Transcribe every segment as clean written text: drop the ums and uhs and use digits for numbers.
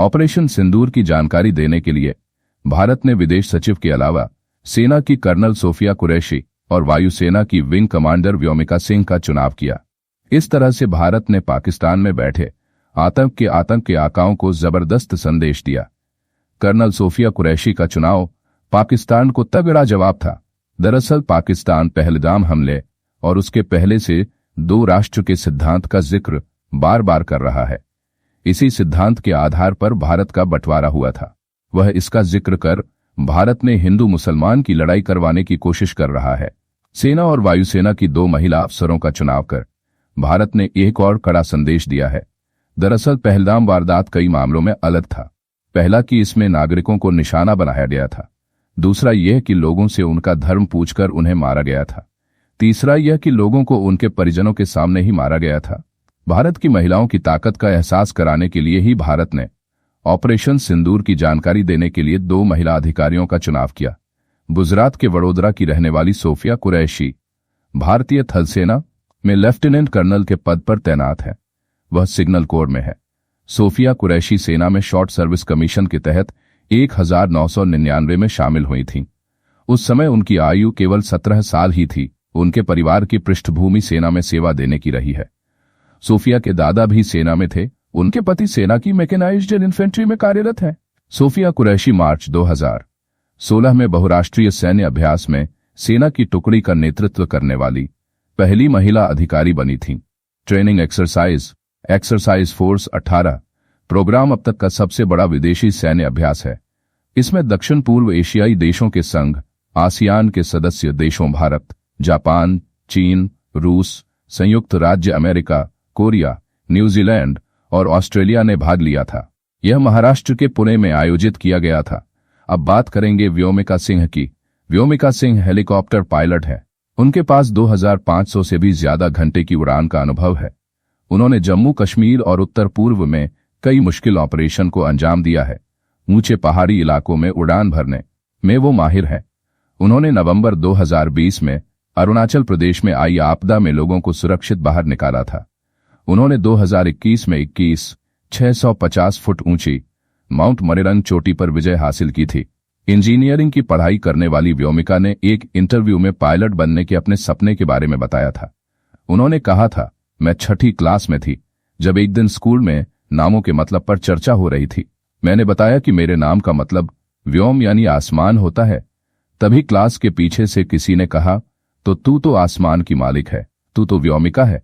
Operation सिंदूर की जानकारी देने के लिए भारत ने विदेश सचिव के अलावा सेना की कर्नल सोफिया कुरैशी और वायुसेना की विंग कमांडर व्योमिका सिंह का चुनाव किया। इस तरह से भारत ने पाकिस्तान में बैठे आतंक के आकाओं को जबरदस्त संदेश दिया। कर्नल सोफिया कुरैशी का चुनाव पाकिस्तान को तगड़ा जवाब था। दरअसल पाकिस्तान पहलगाम हमले और उसके पहले से दो राष्ट्र के सिद्धांत का जिक्र बार बार कर रहा है। इसी सिद्धांत के आधार पर भारत का बंटवारा हुआ था। वह इसका जिक्र कर भारत में हिंदू मुसलमान की लड़ाई करवाने की कोशिश कर रहा है। सेना और वायुसेना की 2 महिला अफसरों का चुनाव कर भारत ने एक और कड़ा संदेश दिया है। दरअसल पहलगाम वारदात कई मामलों में अलग था। पहला कि इसमें नागरिकों को निशाना बनाया गया था, दूसरा यह कि लोगों से उनका धर्म पूछकर उन्हें मारा गया था, तीसरा यह कि लोगों को उनके परिजनों के सामने ही मारा गया था। भारत की महिलाओं की ताकत का एहसास कराने के लिए ही भारत ने ऑपरेशन सिंदूर की जानकारी देने के लिए 2 महिला अधिकारियों का चुनाव किया। गुजरात के वडोदरा की रहने वाली सोफिया कुरैशी भारतीय थल सेना में लेफ्टिनेंट कर्नल के पद पर तैनात है। वह सिग्नल कोर में है। सोफिया कुरैशी सेना में शॉर्ट सर्विस कमीशन के तहत 1999 में शामिल हुई थीं। उस समय उनकी आयु केवल 17 साल ही थी। उनके परिवार की पृष्ठभूमि सेना में सेवा देने की रही है। सोफिया के दादा भी सेना में थे। उनके पति सेना की मैकेनाइज्ड इन्फेंट्री में कार्यरत हैं। सोफिया कुरैशी मार्च 2016 में बहुराष्ट्रीय सैन्य अभ्यास में सेना की टुकड़ी का नेतृत्व करने वाली पहली महिला अधिकारी बनी थीं। ट्रेनिंग एक्सरसाइज फोर्स 18 प्रोग्राम अब तक का सबसे बड़ा विदेशी सैन्य अभ्यास है। इसमें दक्षिण पूर्व एशियाई देशों के संघ, आसियान के सदस्य देशों भारत, जापान, चीन, रूस, संयुक्त राज्य अमेरिका, कोरिया, न्यूजीलैंड और ऑस्ट्रेलिया ने भाग लिया था। यह महाराष्ट्र के पुणे में आयोजित किया गया था। अब बात करेंगे व्योमिका सिंह की। व्योमिका सिंह हेलीकॉप्टर पायलट है। उनके पास 2500 से भी ज्यादा घंटे की उड़ान का अनुभव है। उन्होंने जम्मू कश्मीर और उत्तर पूर्व में कई मुश्किल ऑपरेशन को अंजाम दिया है। ऊंचे पहाड़ी इलाकों में उड़ान भरने में वो माहिर है। उन्होंने नवंबर 2020 में अरुणाचल प्रदेश में आई आपदा में लोगों को सुरक्षित बाहर निकाला था। उन्होंने 2021 में 650 फुट ऊंची माउंट मरेरंग चोटी पर विजय हासिल की थी। इंजीनियरिंग की पढ़ाई करने वाली व्योमिका ने एक इंटरव्यू में पायलट बनने के अपने सपने के बारे में बताया था। उन्होंने कहा था, मैं 6ठी क्लास में थी जब एक दिन स्कूल में नामों के मतलब पर चर्चा हो रही थी। मैंने बताया कि मेरे नाम का मतलब व्योम यानी आसमान होता है। तभी क्लास के पीछे से किसी ने कहा, तो तू तो आसमान की मालिक है, तू तो व्योमिका है।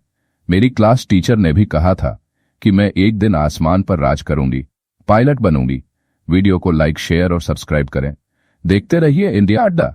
मेरी क्लास टीचर ने भी कहा था कि मैं एक दिन आसमान पर राज करूंगी, पायलट बनूंगी। वीडियो को लाइक, शेयर और सब्सक्राइब करें। देखते रहिए इंडिया अड्डा।